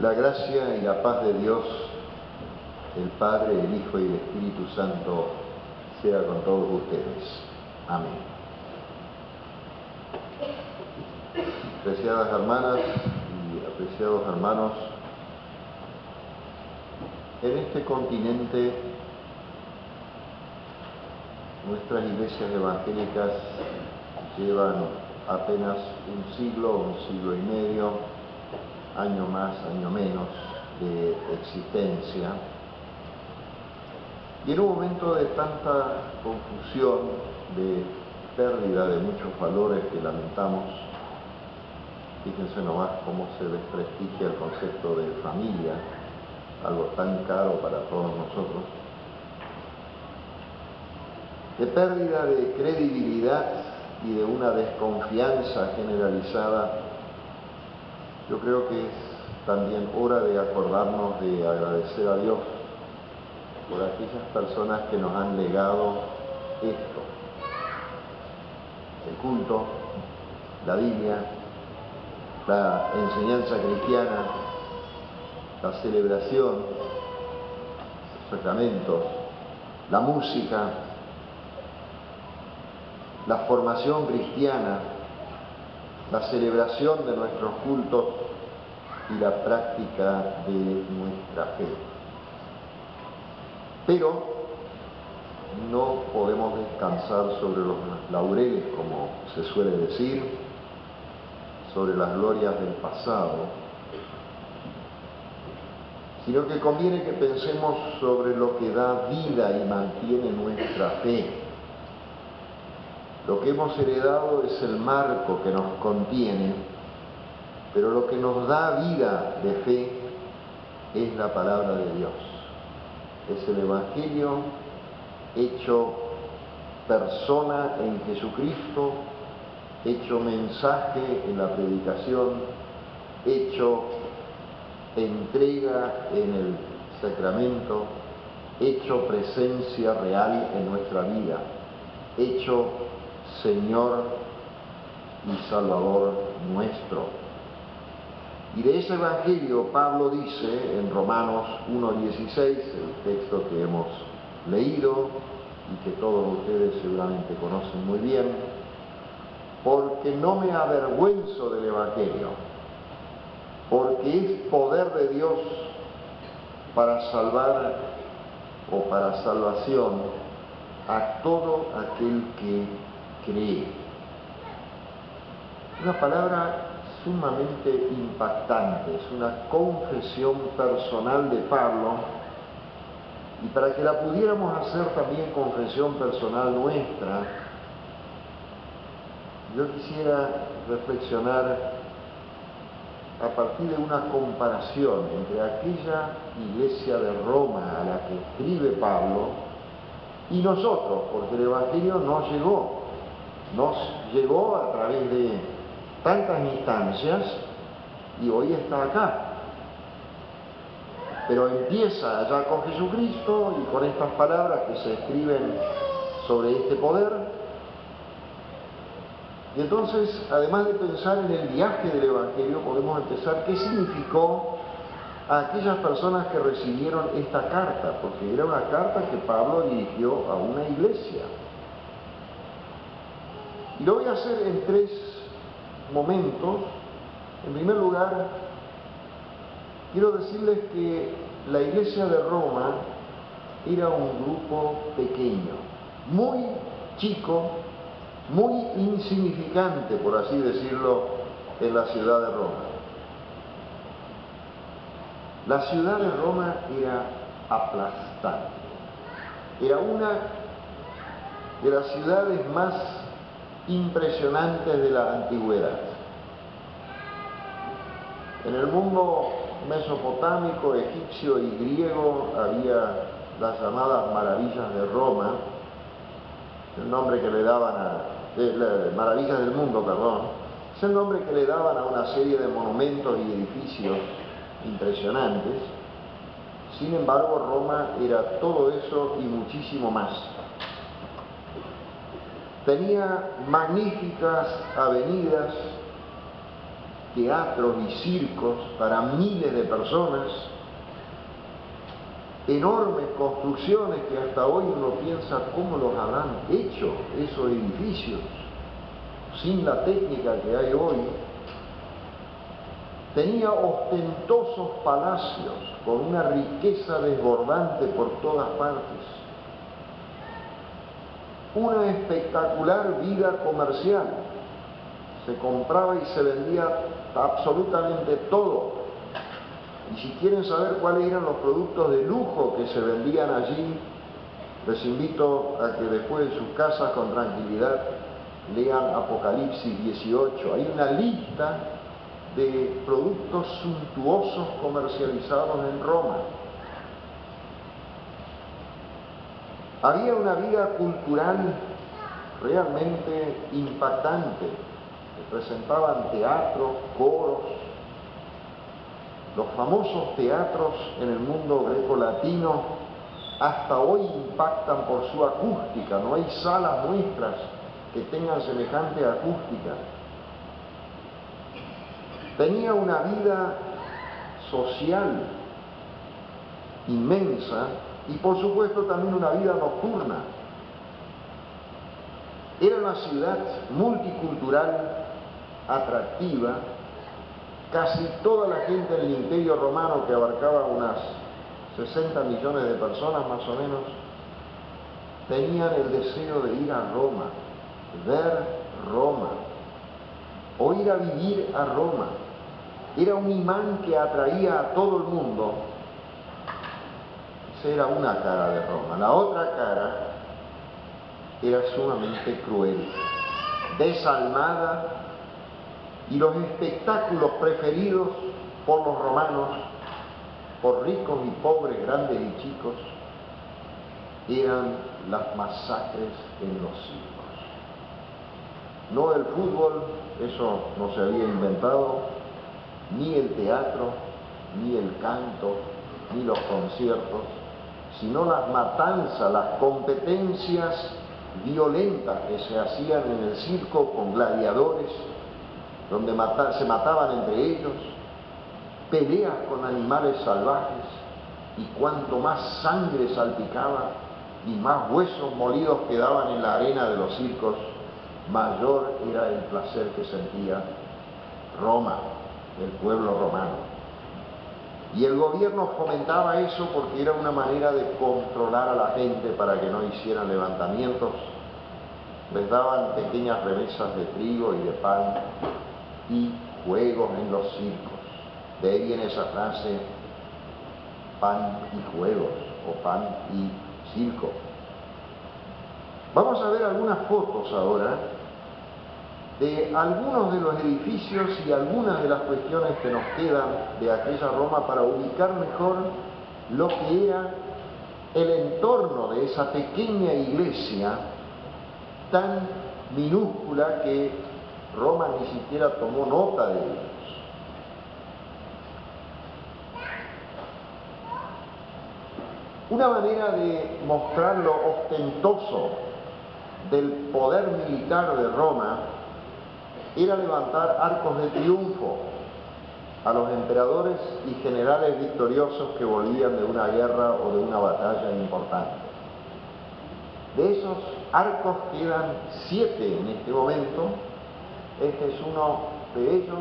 La gracia y la paz de Dios, el Padre, el Hijo y el Espíritu Santo, sea con todos ustedes. Amén. Apreciadas hermanas y apreciados hermanos, en este continente nuestras iglesias evangélicas llevan apenas un siglo y medio, año más, año menos, de existencia. Y en un momento de tanta confusión, de pérdida de muchos valores que lamentamos, fíjense nomás cómo se desprestigia el concepto de familia, algo tan caro para todos nosotros, de pérdida de credibilidad y de una desconfianza generalizada. Yo creo que es también hora de acordarnos de agradecer a Dios por aquellas personas que nos han legado esto: el culto, la Biblia, la enseñanza cristiana, la celebración, los sacramentos, la música, la formación cristiana, la celebración de nuestros cultos y la práctica de nuestra fe. Pero no podemos descansar sobre los laureles, como se suele decir, sobre las glorias del pasado, sino que conviene que pensemos sobre lo que da vida y mantiene nuestra fe. Lo que hemos heredado es el marco que nos contiene, pero lo que nos da vida de fe es la palabra de Dios. Es el Evangelio hecho persona en Jesucristo, hecho mensaje en la predicación, hecho entrega en el sacramento, hecho presencia real en nuestra vida, hecho Señor y Salvador nuestro. Y de ese Evangelio Pablo dice en Romanos 1:16, el texto que hemos leído y que todos ustedes seguramente conocen muy bien: porque no me avergüenzo del Evangelio, porque es poder de Dios para salvar o para salvación a todo aquel que cree. Una palabra sumamente impactante, es una confesión personal de Pablo, y para que la pudiéramos hacer también confesión personal nuestra, yo quisiera reflexionar a partir de una comparación entre aquella iglesia de Roma a la que escribe Pablo y nosotros, porque el Evangelio nos llegó a través de tantas instancias y hoy está acá. Pero empieza allá con Jesucristo y con estas palabras que se escriben sobre este poder. Y entonces, además de pensar en el viaje del Evangelio, podemos empezar qué significó a aquellas personas que recibieron esta carta, porque era una carta que Pablo dirigió a una iglesia. Y lo voy a hacer en tres momentos. En primer lugar, quiero decirles que la iglesia de Roma era un grupo pequeño, muy chico, muy insignificante, por así decirlo, en la ciudad de Roma. La ciudad de Roma era aplastante. Era una de las ciudades más impresionantes de la antigüedad. En el mundo mesopotámico, egipcio y griego había las llamadas maravillas de Roma, el nombre que le daban maravillas del mundo, es el nombre que le daban a una serie de monumentos y edificios impresionantes. Sin embargo, Roma era todo eso y muchísimo más. Tenía magníficas avenidas, teatros y circos para miles de personas, enormes construcciones que hasta hoy uno piensa cómo los habrán hecho esos edificios, sin la técnica que hay hoy. Tenía ostentosos palacios con una riqueza desbordante por todas partes, una espectacular vida comercial, se compraba y se vendía absolutamente todo. Y si quieren saber cuáles eran los productos de lujo que se vendían allí, les invito a que después de sus casas con tranquilidad lean Apocalipsis 18. Hay una lista de productos suntuosos comercializados en Roma. Había una vida cultural realmente impactante. Se presentaban teatros, coros, los famosos teatros en el mundo grecolatino hasta hoy impactan por su acústica. No hay salas nuestras que tengan semejante acústica. Tenía una vida social inmensa y por supuesto también una vida nocturna. Era una ciudad multicultural, atractiva. Casi toda la gente del Imperio Romano, que abarcaba unas 60 millones de personas más o menos, tenían el deseo de ir a Roma, ver Roma, o ir a vivir a Roma. Era un imán que atraía a todo el mundo. Esa era una cara de Roma. La otra cara era sumamente cruel, desalmada, y los espectáculos preferidos por los romanos, por ricos y pobres, grandes y chicos, eran las masacres en los circos. No el fútbol, eso no se había inventado, ni el teatro, ni el canto, ni los conciertos, sino las matanzas, las competencias violentas que se hacían en el circo con gladiadores, donde se mataban entre ellos, peleas con animales salvajes, y cuanto más sangre salpicaba y más huesos molidos quedaban en la arena de los circos, mayor era el placer que sentía Roma, el pueblo romano. Y el gobierno fomentaba eso porque era una manera de controlar a la gente para que no hicieran levantamientos. Les daban pequeñas remesas de trigo y de pan y juegos en los circos. De ahí viene esa frase, pan y juegos, o pan y circo. Vamos a ver algunas fotos ahora de algunos de los edificios y algunas de las cuestiones que nos quedan de aquella Roma para ubicar mejor lo que era el entorno de esa pequeña iglesia tan minúscula que Roma ni siquiera tomó nota de ellos. Una manera de mostrar lo ostentoso del poder militar de Roma era levantar arcos de triunfo a los emperadores y generales victoriosos que volvían de una guerra o de una batalla importante. De esos arcos quedan 7 en este momento. Este es uno de ellos.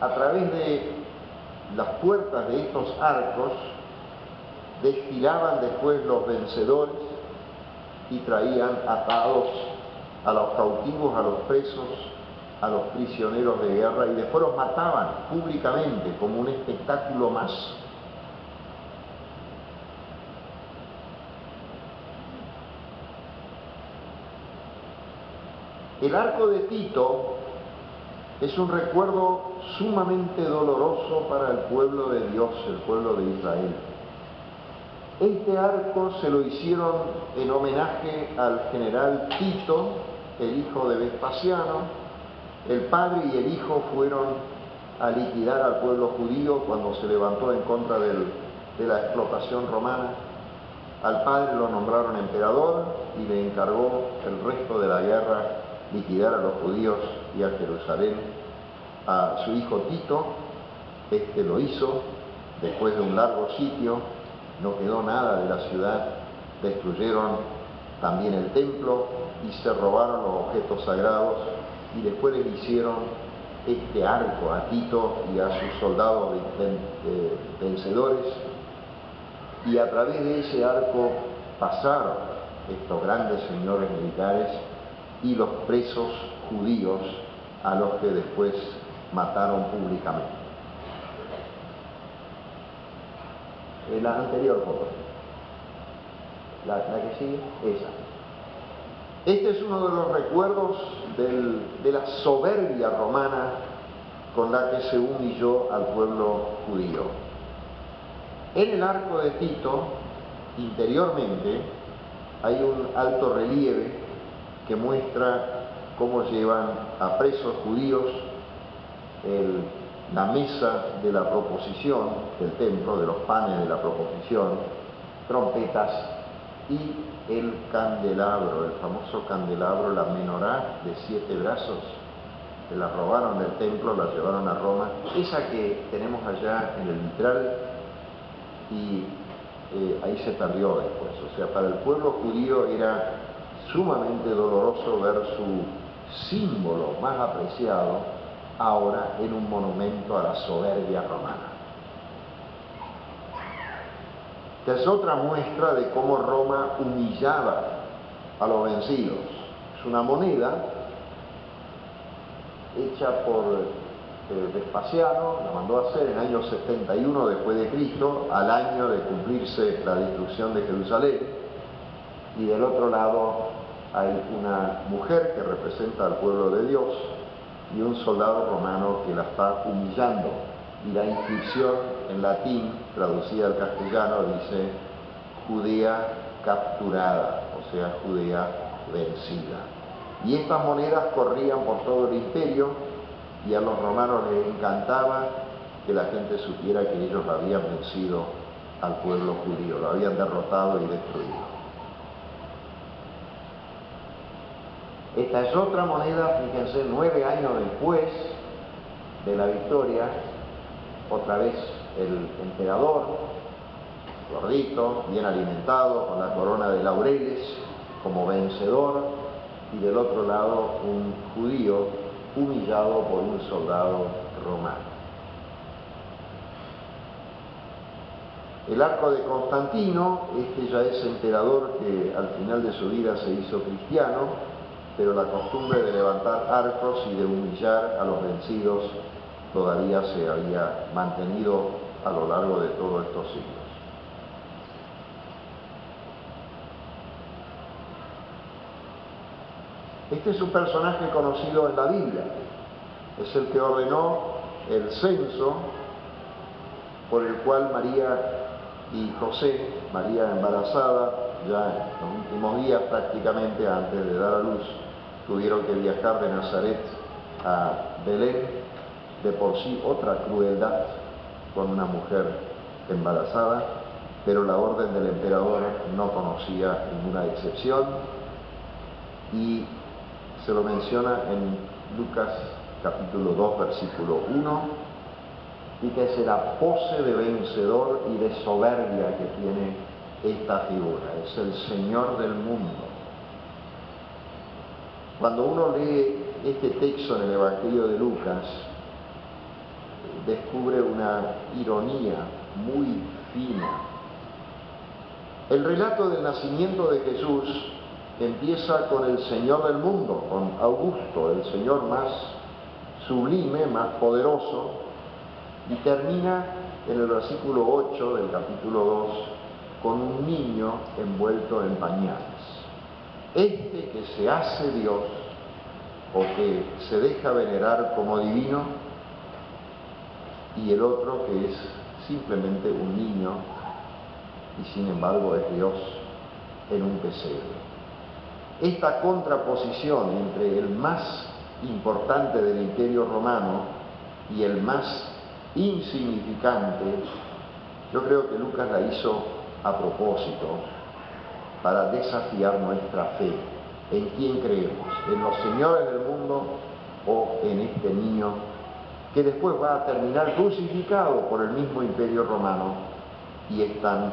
A través de las puertas de estos arcos desfilaban después los vencedores y traían atados a los cautivos, a los presos, a los prisioneros de guerra, y después los mataban públicamente como un espectáculo más. El arco de Tito es un recuerdo sumamente doloroso para el pueblo de Dios, el pueblo de Israel. Este arco se lo hicieron en homenaje al general Tito, el hijo de Vespasiano. El padre y el hijo fueron a liquidar al pueblo judío cuando se levantó en contra de la explotación romana. Al padre lo nombraron emperador y le encargó el resto de la guerra liquidar a los judíos y a Jerusalén. a su hijo Tito. Este lo hizo después de un largo sitio, no quedó nada de la ciudad, destruyeron también el templo y se robaron los objetos sagrados, y después le hicieron este arco a Tito y a sus soldados vencedores, y a través de ese arco pasaron estos grandes señores militares y los presos judíos a los que después mataron públicamente. La anterior foto, la que sigue, esa. Este es uno de los recuerdos de la soberbia romana con la que se humilló al pueblo judío. En el arco de Tito, interiormente, hay un alto relieve que muestra cómo llevan a presos judíos la mesa de la proposición del templo, de los panes de la proposición, trompetas y el candelabro, el famoso candelabro, la menorá de 7 brazos, que la robaron del templo, la llevaron a Roma, esa que tenemos allá en el vitral, y ahí se perdió después. O sea, para el pueblo judío era sumamente doloroso ver su símbolo más apreciado ahora en un monumento a la soberbia romana. Esta es otra muestra de cómo Roma humillaba a los vencidos. Es una moneda hecha por Vespasiano, la mandó a hacer en el año 71 después de Cristo, al año de cumplirse la destrucción de Jerusalén, y del otro lado hay una mujer que representa al pueblo de Dios y un soldado romano que la está humillando, y la inscripción en latín, traducida al castellano, dice Judea capturada, o sea, Judea vencida. Y estas monedas corrían por todo el imperio, y a los romanos les encantaba que la gente supiera que ellos habían vencido al pueblo judío, lo habían derrotado y destruido. Esta es otra moneda, fíjense, 9 años después de la victoria, otra vez el emperador, gordito, bien alimentado, con la corona de laureles, como vencedor, y del otro lado un judío humillado por un soldado romano. El arco de Constantino, este ya es emperador que al final de su vida se hizo cristiano, pero la costumbre de levantar arcos y de humillar a los vencidos todavía se había mantenido a lo largo de todos estos siglos. Este es un personaje conocido en la Biblia, es el que ordenó el censo por el cual María y José, María embarazada, ya en los últimos días prácticamente antes de dar a luz, tuvieron que viajar de Nazaret a Belén, de por sí otra crueldad con una mujer embarazada, pero la orden del emperador no conocía ninguna excepción, y se lo menciona en Lucas capítulo 2, versículo 1, y que es la pose de vencedor y de soberbia que tiene esta figura, es el Señor del mundo. Cuando uno lee este texto en el Evangelio de Lucas, descubre una ironía muy fina. El relato del nacimiento de Jesús empieza con el Señor del mundo, con Augusto, el Señor más sublime, más poderoso, y termina en el versículo 8 del capítulo 2 con un niño envuelto en pañales. Este que se hace Dios o que se deja venerar como divino, y el otro que es simplemente un niño y sin embargo es Dios en un pesebre. Esta contraposición entre el más importante del Imperio Romano y el más insignificante, yo creo que Lucas la hizo a propósito para desafiar nuestra fe. ¿En quién creemos? ¿En los señores del mundo o en este niño que después va a terminar crucificado por el mismo Imperio Romano, y es tan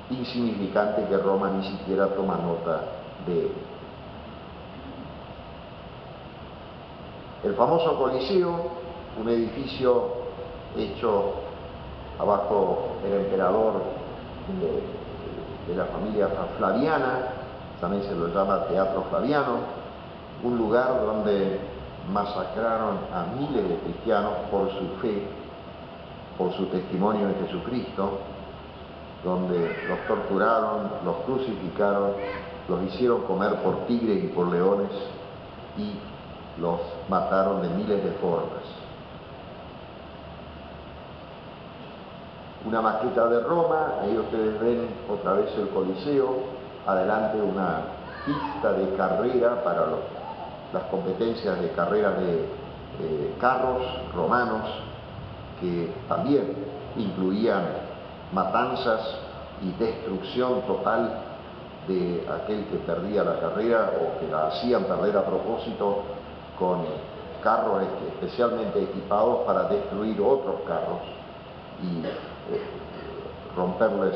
insignificante que Roma ni siquiera toma nota de él. El famoso Coliseo, un edificio hecho abajo el emperador de la familia Flaviana, también se lo llama Teatro Flaviano, un lugar donde masacraron a miles de cristianos por su fe, por su testimonio en Jesucristo, donde los torturaron, los crucificaron, los hicieron comer por tigres y por leones y los mataron de miles de formas. Una maqueta de Roma, ahí ustedes ven otra vez el Coliseo, adelante una pista de carrera para las competencias de carreras de carros romanos, que también incluían matanzas y destrucción total de aquel que perdía la carrera o que la hacían perder a propósito, con carros especialmente equipados para destruir otros carros y romperles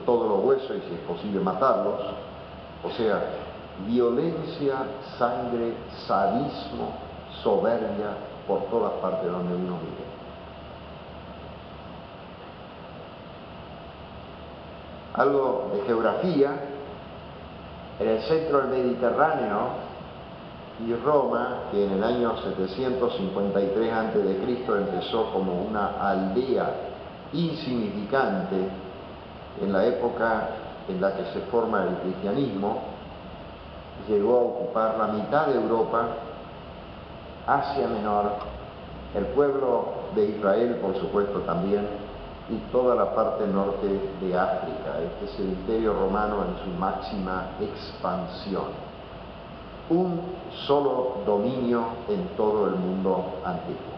todos los huesos y, si es posible, matarlos. O sea, violencia, sangre, sadismo, soberbia por todas partes donde uno vive. Algo de geografía: en el centro del Mediterráneo y Roma, que en el año 753 a.C. empezó como una aldea insignificante en la época en la que se forma el cristianismo, llegó a ocupar la mitad de Europa, Asia Menor, el pueblo de Israel, por supuesto, también, y toda la parte norte de África. Este es el Imperio Romano en su máxima expansión. Un solo dominio en todo el mundo antiguo.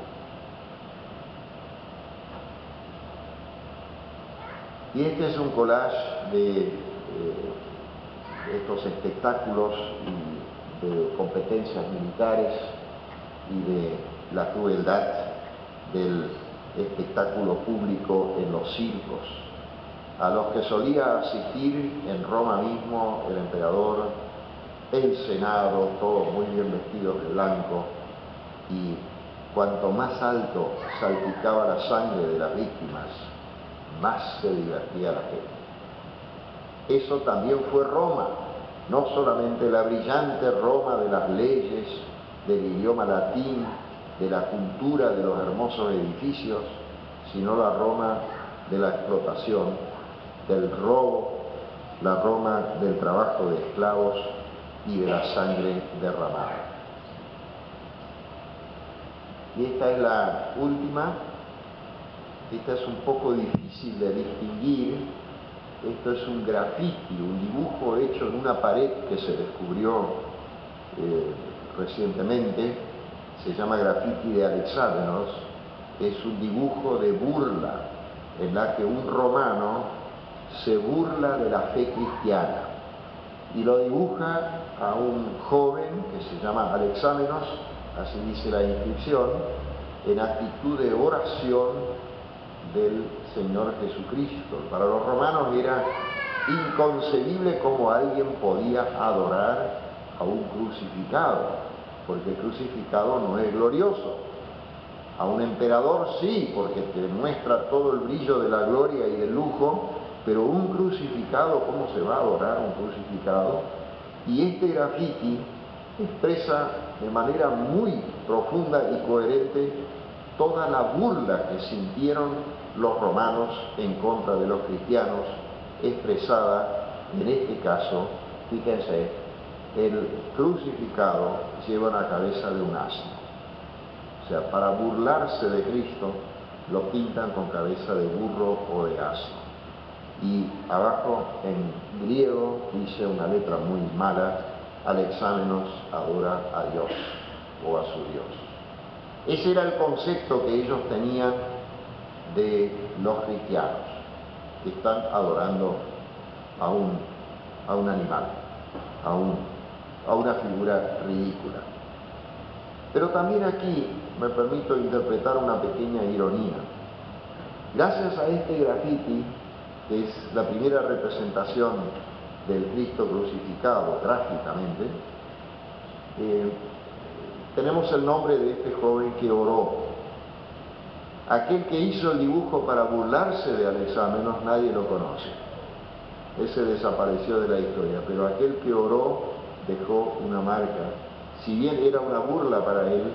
Y este es un collage de estos espectáculos y de competencias militares y de la crueldad del espectáculo público en los circos, a los que solía asistir en Roma mismo el emperador, el Senado, todos muy bien vestidos de blanco, y cuanto más alto salpicaba la sangre de las víctimas, más se divertía la gente. Eso también fue Roma, no solamente la brillante Roma de las leyes, del idioma latín, de la cultura, de los hermosos edificios, sino la Roma de la explotación, del robo, la Roma del trabajo de esclavos y de la sangre derramada. Y esta es la última. Esta es un poco difícil de distinguir. Esto es un grafiti, un dibujo hecho en una pared que se descubrió recientemente. Se llama grafiti de Alexamenos. Es un dibujo de burla en la que un romano se burla de la fe cristiana y lo dibuja a un joven que se llama Alexamenos, así dice la inscripción, en actitud de oración del Señor Jesucristo. Para los romanos era inconcebible cómo alguien podía adorar a un crucificado, porque el crucificado no es glorioso. A un emperador sí, porque te muestra todo el brillo de la gloria y del lujo, pero un crucificado, ¿cómo se va a adorar un crucificado? Y este grafiti expresa de manera muy profunda y coherente toda la burla que sintieron los romanos en contra de los cristianos, expresada en este caso, fíjense, el crucificado lleva la cabeza de un asno. O sea, para burlarse de Cristo, lo pintan con cabeza de burro o de asno. Y abajo, en griego, dice una letra muy mala: Alexamenos adora a Dios o a su Dios. Ese era el concepto que ellos tenían de los cristianos, que están adorando a un animal, a una figura ridícula. Pero también aquí me permito interpretar una pequeña ironía. Gracias a este graffiti, que es la primera representación del Cristo crucificado trágicamente, tenemos el nombre de este joven que oró. Aquel que hizo el dibujo para burlarse de Alexámenos, nadie lo conoce. Ese desapareció de la historia, pero aquel que oró dejó una marca. Si bien era una burla para él,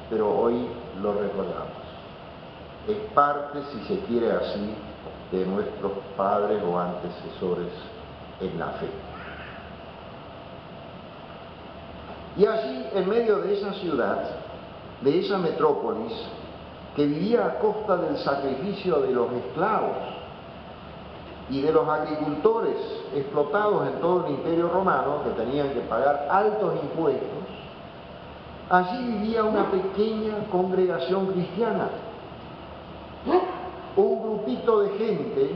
pero hoy lo recordamos. Es parte, si se quiere así, de nuestros padres o antecesores en la fe. Y allí, en medio de esa ciudad, de esa metrópolis, que vivía a costa del sacrificio de los esclavos y de los agricultores explotados en todo el Imperio Romano, que tenían que pagar altos impuestos, allí vivía una pequeña congregación cristiana, un grupito de gente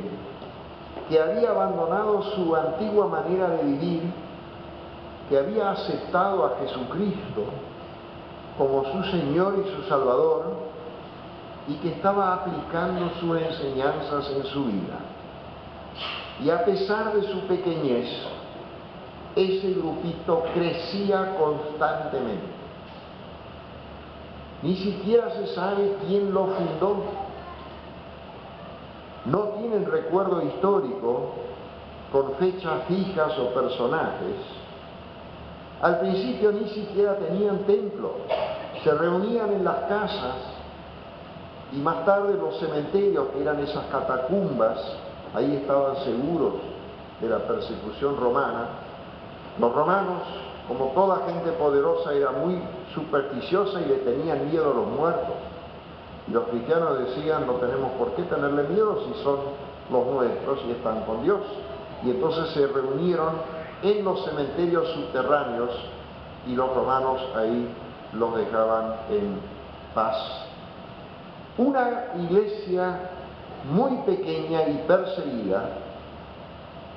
que había abandonado su antigua manera de vivir, que había aceptado a Jesucristo como su Señor y su Salvador, y que estaba aplicando sus enseñanzas en su vida. Y a pesar de su pequeñez, ese grupito crecía constantemente. Ni siquiera se sabe quién lo fundó. No tienen recuerdo histórico con fechas fijas o personajes. Al principio ni siquiera tenían templo. Se reunían en las casas y más tarde los cementerios, que eran esas catacumbas, ahí estaban seguros de la persecución romana. Los romanos, como toda gente poderosa, era muy supersticiosa y le tenían miedo a los muertos. Y los cristianos decían, no tenemos por qué tenerle miedo si son los nuestros y están con Dios. Y entonces se reunieron en los cementerios subterráneos y los romanos ahí los dejaban en paz. Una iglesia muy pequeña y perseguida,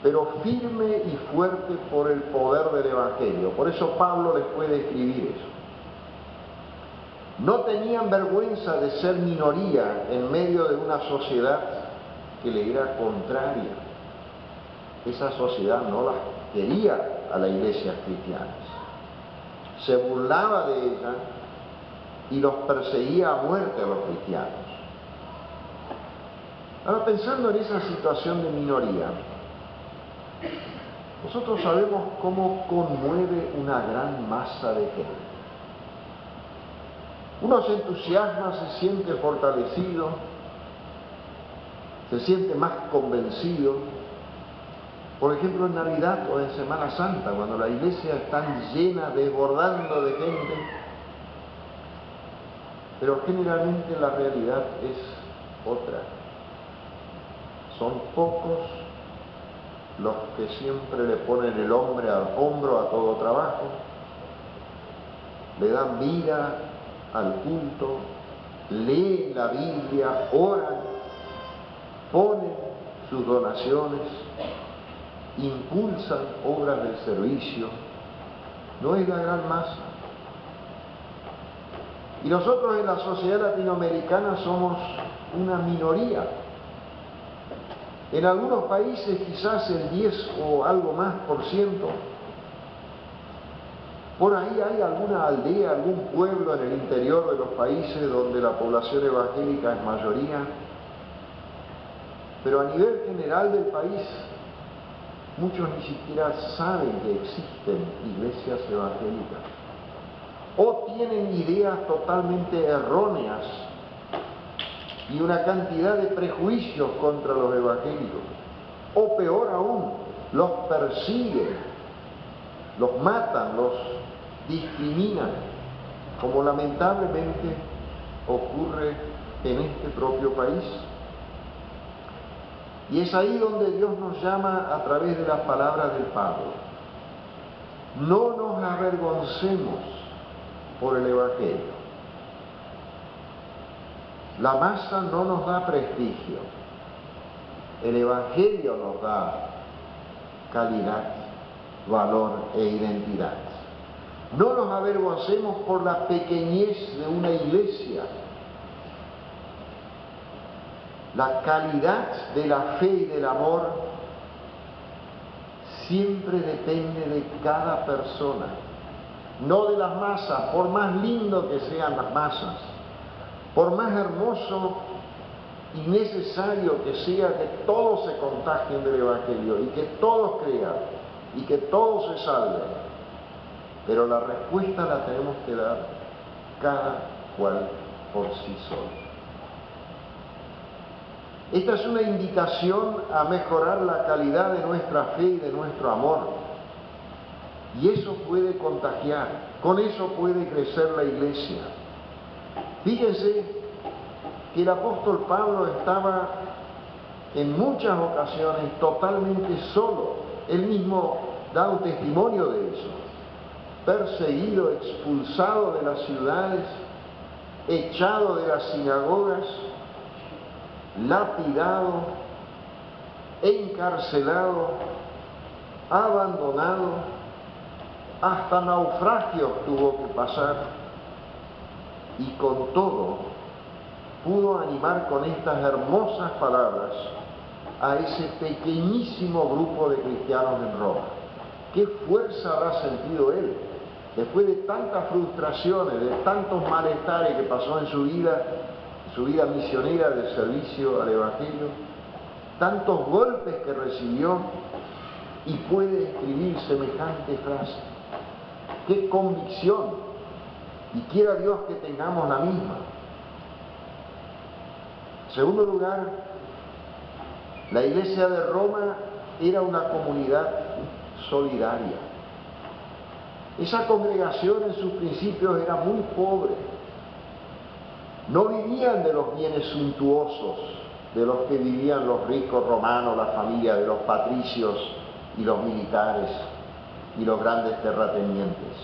pero firme y fuerte por el poder del Evangelio. Por eso Pablo les puede escribir eso. No tenían vergüenza de ser minoría en medio de una sociedad que le era contraria. Esa sociedad no las quería a las iglesias cristianas. Se burlaba de ellas y los perseguía a muerte a los cristianos. Ahora, pensando en esa situación de minoría, nosotros sabemos cómo conmueve una gran masa de gente. Uno se entusiasma, se siente fortalecido, se siente más convencido. Por ejemplo, en Navidad o en Semana Santa, cuando la iglesia está llena, desbordando de gente. Pero generalmente la realidad es otra. Son pocos los que siempre le ponen el hombro a todo trabajo, le dan vida al culto, leen la Biblia, oran, ponen sus donaciones, impulsan obras del servicio. No es la gran masa. Y nosotros en la sociedad latinoamericana somos una minoría. En algunos países quizás el 10 o algo más por ciento. Por ahí hay alguna aldea, algún pueblo en el interior de los países donde la población evangélica es mayoría. Pero a nivel general del país, muchos ni siquiera saben que existen iglesias evangélicas. O tienen ideas totalmente erróneas y una cantidad de prejuicios contra los evangélicos. O peor aún, los persiguen, los matan, los discriminan, como lamentablemente ocurre en este propio país. Y es ahí donde Dios nos llama a través de las palabras del Pablo. No nos avergoncemos por el Evangelio. La masa no nos da prestigio. El Evangelio nos da calidad, valor e identidad. No nos avergoncemos por la pequeñez de una iglesia. La calidad de la fe y del amor siempre depende de cada persona, no de las masas, por más lindo que sean las masas, por más hermoso y necesario que sea que todos se contagien del Evangelio y que todos crean y que todos se salven. Pero la respuesta la tenemos que dar cada cual por sí solo. Esta es una invitación a mejorar la calidad de nuestra fe y de nuestro amor. Y eso puede contagiar, con eso puede crecer la iglesia. Fíjense que el apóstol Pablo estaba en muchas ocasiones totalmente solo. Él mismo da un testimonio de eso. Perseguido, expulsado de las ciudades, echado de las sinagogas, lapidado, encarcelado, abandonado, hasta naufragios tuvo que pasar, y con todo pudo animar con estas hermosas palabras a ese pequeñísimo grupo de cristianos en Roma. ¿Qué fuerza habrá sentido él después de tantas frustraciones, de tantos malestares que pasó en su vida misionera de servicio al Evangelio, tantos golpes que recibió, y puede escribir semejante frase? ¡Qué convicción! Y quiera Dios que tengamos la misma. En segundo lugar, la iglesia de Roma era una comunidad solidaria. Esa congregación en sus principios era muy pobre. No vivían de los bienes suntuosos de los que vivían los ricos romanos, la familia de los patricios y los militares y los grandes terratenientes.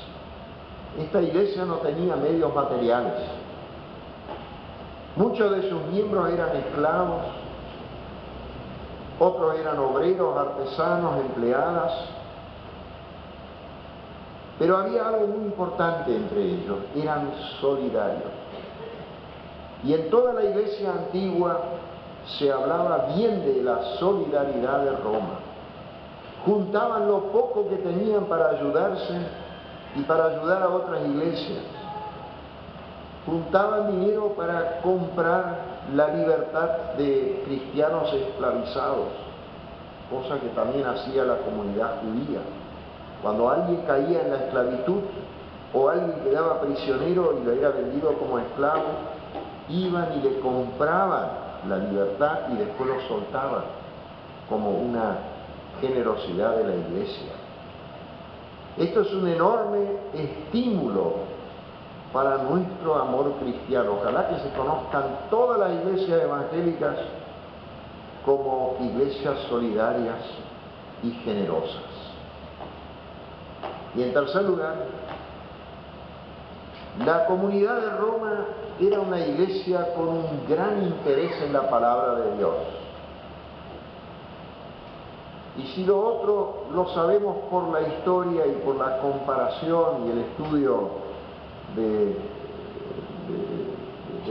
Esta iglesia no tenía medios materiales. Muchos de sus miembros eran esclavos, otros eran obreros, artesanos, empleadas. Pero había algo muy importante entre ellos: eran solidarios. Y en toda la iglesia antigua se hablaba bien de la solidaridad de Roma. Juntaban lo poco que tenían para ayudarse y para ayudar a otras iglesias. Juntaban dinero para comprar la libertad de cristianos esclavizados, cosa que también hacía la comunidad judía. Cuando alguien caía en la esclavitud o alguien quedaba prisionero y le era vendido como esclavo, iban y le compraban la libertad y después lo soltaban, como una generosidad de la iglesia. Esto es un enorme estímulo para nuestro amor cristiano. Ojalá que se conozcan todas las iglesias evangélicas como iglesias solidarias y generosas. Y en tercer lugar, la comunidad de Roma era una iglesia con un gran interés en la palabra de Dios. Y si lo otro lo sabemos por la historia y por la comparación y el estudio de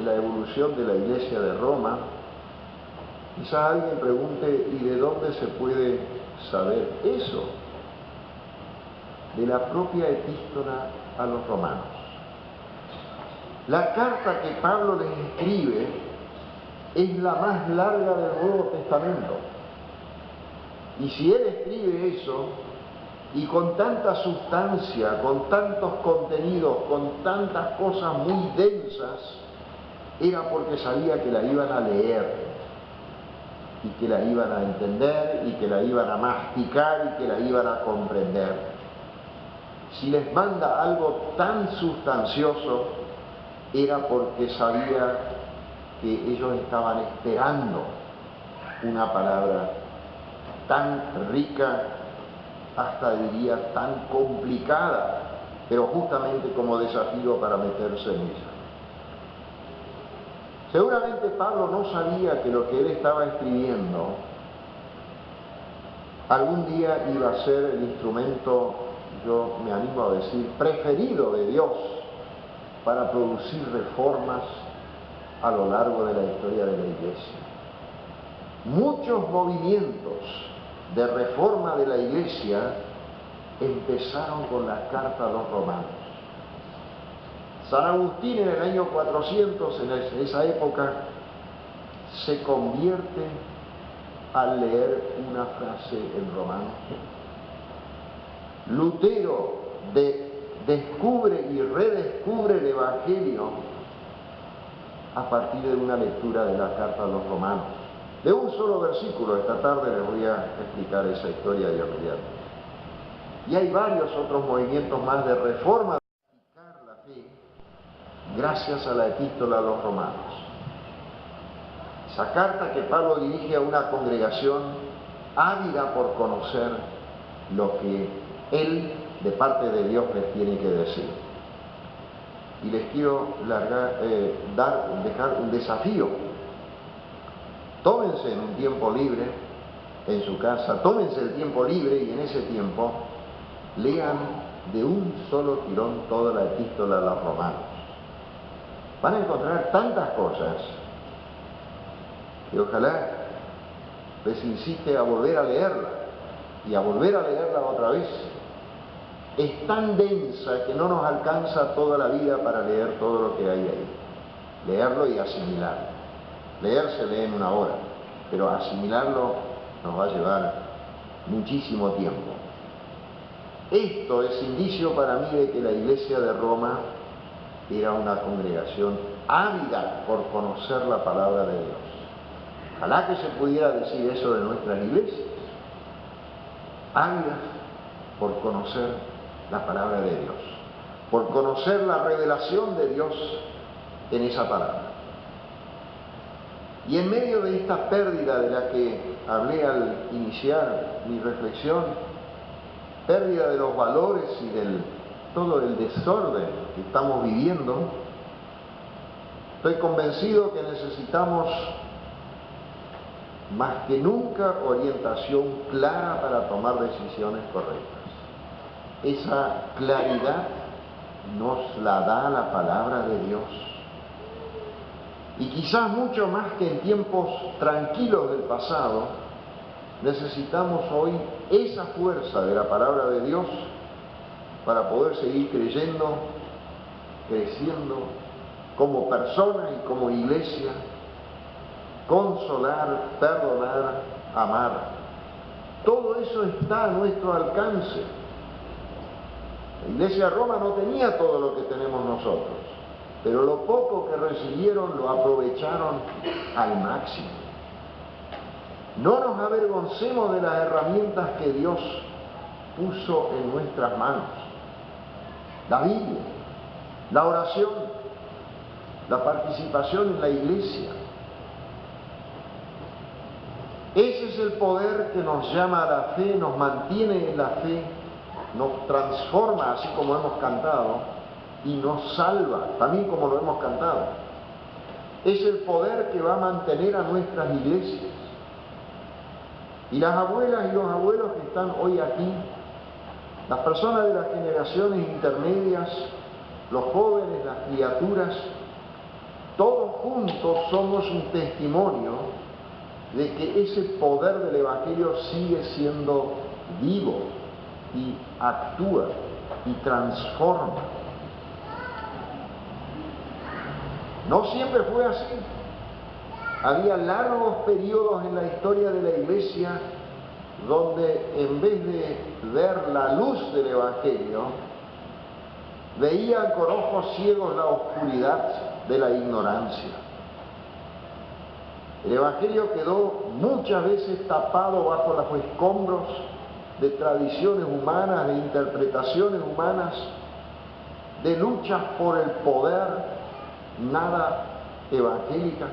la evolución de la iglesia de Roma, quizás alguien pregunte: ¿y de dónde se puede saber eso? De la propia epístola a los romanos. La carta que Pablo les escribe es la más larga del Nuevo Testamento. Y si él escribe eso, y con tanta sustancia, con tantos contenidos, con tantas cosas muy densas, era porque sabía que la iban a leer, y que la iban a entender, y que la iban a masticar, y que la iban a comprender. Si les manda algo tan sustancioso, era porque sabía que ellos estaban esperando una palabra tan rica, hasta diría tan complicada, pero justamente como desafío para meterse en ella. Seguramente Pablo no sabía que lo que él estaba escribiendo algún día iba a ser el instrumento yo me animo a decir, preferido de Dios para producir reformas a lo largo de la historia de la Iglesia. Muchos movimientos de reforma de la Iglesia empezaron con la carta a los romanos. San Agustín en el año 400, en esa época, se convierte al leer una frase en Romanos. Lutero descubre y redescubre el Evangelio a partir de una lectura de la carta a los romanos. De un solo versículo, esta tarde les voy a explicar esa historia de inmediato. Y hay varios otros movimientos más de reforma de la fe gracias a la epístola a los romanos. Esa carta que Pablo dirige a una congregación ávida por conocer lo que él, de parte de Dios, les tiene que decir. Y les quiero dejar un desafío. Tómense en un tiempo libre, en su casa, tómense el tiempo libre y en ese tiempo lean de un solo tirón toda la epístola a los romanos. Van a encontrar tantas cosas que ojalá les incite a volver a leerla y a volver a leerla otra vez. Es tan densa que no nos alcanza toda la vida para leer todo lo que hay ahí. Leerlo y asimilarlo. Leer se lee en una hora, pero asimilarlo nos va a llevar muchísimo tiempo. Esto es indicio para mí de que la Iglesia de Roma era una congregación ávida por conocer la palabra de Dios. Ojalá que se pudiera decir eso de nuestras iglesias. Ávidas por conocer la palabra de Dios, por conocer la revelación de Dios en esa palabra. Y en medio de esta pérdida de la que hablé al iniciar mi reflexión, pérdida de los valores y del todo el desorden que estamos viviendo, estoy convencido que necesitamos más que nunca orientación clara para tomar decisiones correctas. Esa claridad nos la da la palabra de Dios. Y quizás mucho más que en tiempos tranquilos del pasado, necesitamos hoy esa fuerza de la palabra de Dios para poder seguir creyendo, creciendo como persona y como iglesia, consolar, perdonar, amar. Todo eso está a nuestro alcance. La Iglesia de Roma no tenía todo lo que tenemos nosotros, pero lo poco que recibieron lo aprovecharon al máximo. No nos avergoncemos de las herramientas que Dios puso en nuestras manos. La Biblia, la oración, la participación en la iglesia. Ese es el poder que nos llama a la fe, nos mantiene en la fe, nos transforma, así como hemos cantado, y nos salva, también como lo hemos cantado. Es el poder que va a mantener a nuestras iglesias. Y las abuelas y los abuelos que están hoy aquí, las personas de las generaciones intermedias, los jóvenes, las criaturas, todos juntos somos un testimonio de que ese poder del Evangelio sigue siendo vivo y actúa y transforma. No siempre fue así. Había largos periodos en la historia de la Iglesia donde en vez de ver la luz del Evangelio, veían con ojos ciegos la oscuridad de la ignorancia. El Evangelio quedó muchas veces tapado bajo los escombros de tradiciones humanas, de interpretaciones humanas, de luchas por el poder, nada evangélicas.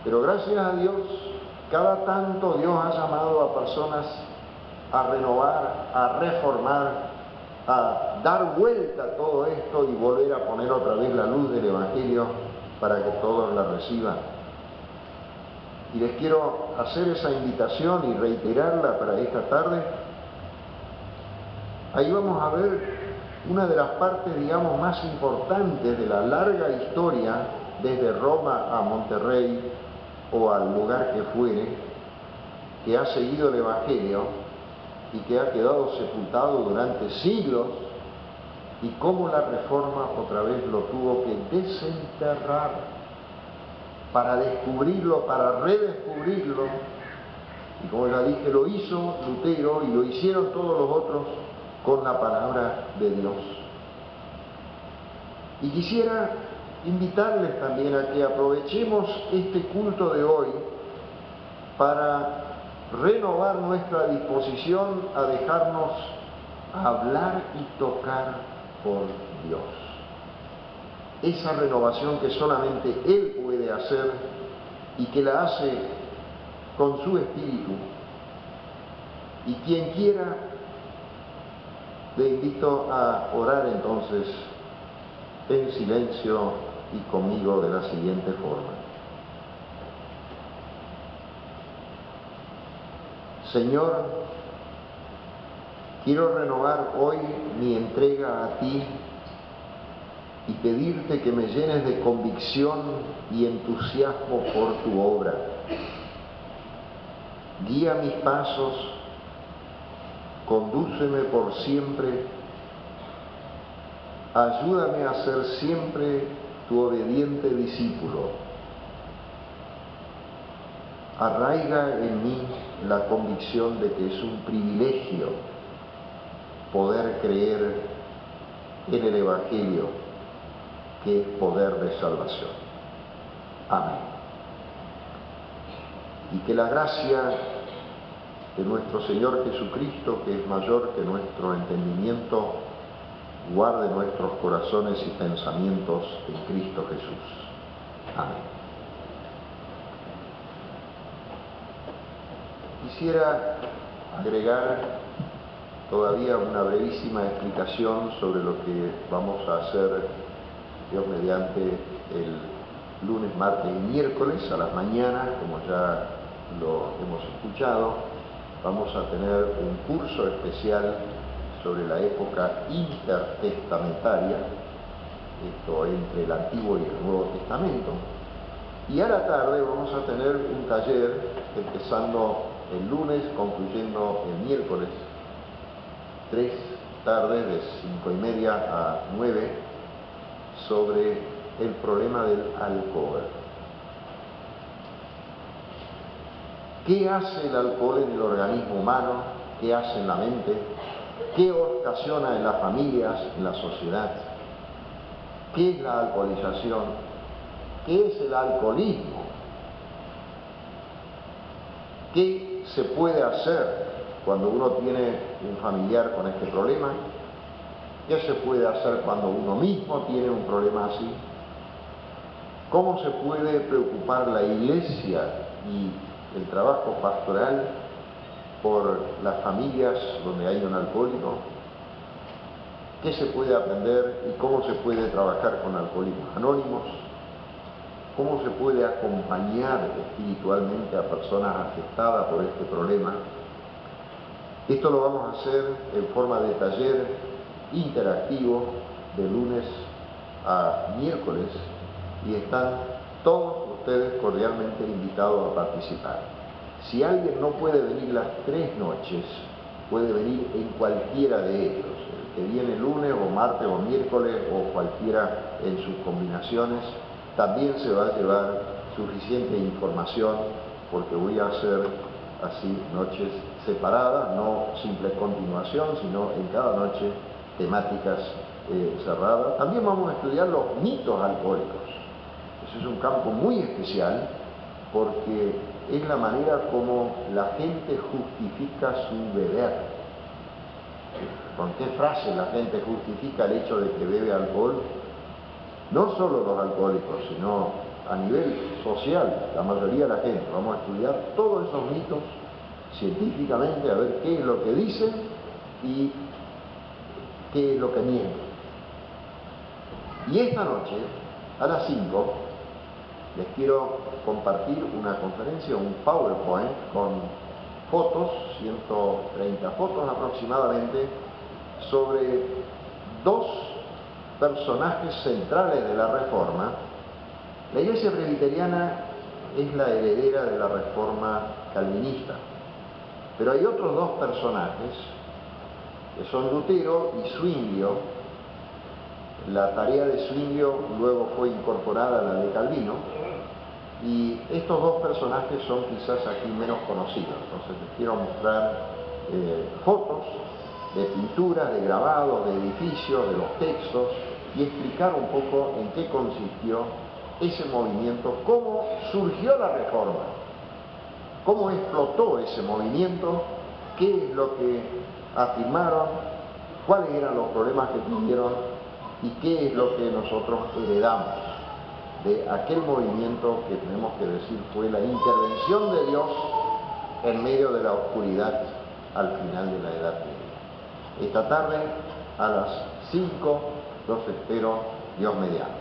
Pero gracias a Dios, cada tanto Dios ha llamado a personas a renovar, a reformar, a dar vuelta a todo esto y volver a poner otra vez la luz del Evangelio para que todos la reciban. Y les quiero hacer esa invitación y reiterarla para esta tarde, Ahí vamos a ver una de las partes, digamos, más importantes de la larga historia desde Roma a Monterrey o al lugar que fuere, que ha seguido el Evangelio y que ha quedado sepultado durante siglos, y cómo la Reforma otra vez lo tuvo que desenterrar para descubrirlo, para redescubrirlo. Y como ya dije, lo hizo Lutero y lo hicieron todos los otros con la palabra de Dios. Y quisiera invitarles también a que aprovechemos este culto de hoy para renovar nuestra disposición a dejarnos hablar y tocar por Dios. Esa renovación que solamente Él puede hacer y que la hace con su Espíritu. Y quien quiera, le invito a orar entonces en silencio y conmigo de la siguiente forma. Señor, quiero renovar hoy mi entrega a ti y pedirte que me llenes de convicción y entusiasmo por tu obra. Guía mis pasos, condúceme por siempre, ayúdame a ser siempre tu obediente discípulo. Arraiga en mí la convicción de que es un privilegio poder creer en el Evangelio, que es poder de salvación. Amén. Y que la gracia de nuestro Señor Jesucristo, que es mayor que nuestro entendimiento, guarde nuestros corazones y pensamientos en Cristo Jesús. Amén. Quisiera agregar todavía una brevísima explicación sobre lo que vamos a hacer, Dios mediante, el lunes, martes y miércoles a las mañanas, como ya lo hemos escuchado. Vamos a tener un curso especial sobre la época intertestamentaria, esto entre el Antiguo y el Nuevo Testamento. Y a la tarde vamos a tener un taller, empezando el lunes, concluyendo el miércoles, 3 tardes de 5:30 a 9, sobre el problema del alcohol. ¿Qué hace el alcohol en el organismo humano? ¿Qué hace en la mente? ¿Qué ocasiona en las familias, en la sociedad? ¿Qué es la alcoholización? ¿Qué es el alcoholismo? ¿Qué se puede hacer cuando uno tiene un familiar con este problema? ¿Qué se puede hacer cuando uno mismo tiene un problema así? ¿Cómo se puede preocupar la Iglesia y el trabajo pastoral por las familias donde hay un alcohólico? ¿Qué se puede aprender y cómo se puede trabajar con alcohólicos anónimos? ¿Cómo se puede acompañar espiritualmente a personas afectadas por este problema? Esto lo vamos a hacer en forma de taller interactivo de lunes a miércoles y están todos ustedes cordialmente invitados a participar. Si alguien no puede venir las 3 noches, puede venir en cualquiera de ellos, el que viene lunes o martes o miércoles o cualquiera en sus combinaciones. También se va a llevar suficiente información, porque voy a hacer así noches separadas, no simple continuación, sino en cada noche temáticas cerradas. También vamos a estudiar los mitos alcohólicos. Ese es un campo muy especial, porque es la manera como la gente justifica su beber. ¿Con qué frase la gente justifica el hecho de que bebe alcohol? No solo los alcohólicos, sino a nivel social, la mayoría de la gente. Vamos a estudiar todos esos mitos científicamente, a ver qué es lo que dicen y qué es lo que mienten. Y esta noche, a las 5, les quiero compartir una conferencia, un PowerPoint con fotos, 130 fotos aproximadamente, sobre dos personajes centrales de la Reforma. La Iglesia Presbiteriana es la heredera de la Reforma calvinista, pero hay otros dos personajes que son Lutero y Zwinglio. La tarea de Zwinglio luego fue incorporada a la de Calvino, y estos dos personajes son quizás aquí menos conocidos. Entonces les quiero mostrar fotos de pinturas, de grabados, de edificios, de los textos, y explicar un poco en qué consistió ese movimiento, cómo surgió la Reforma, cómo explotó ese movimiento, qué es lo que afirmaron, cuáles eran los problemas que tuvieron y qué es lo que nosotros heredamos de aquel movimiento que tenemos que decir fue la intervención de Dios en medio de la oscuridad al final de la Edad Media. Esta tarde a las 5 los espero, Dios mediante.